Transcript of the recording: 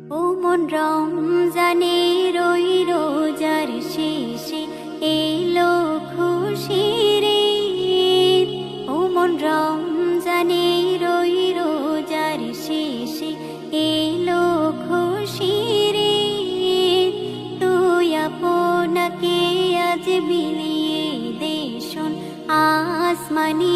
ও মন রমজানের ওই রোজার শেষে এলো খুশির ঈদ। ও মন রমজানের ওই রোজার শেষে এলো খুশির ঈদ। তুই আপনাকে আজ বিলিয়ে দে শোন আসমানি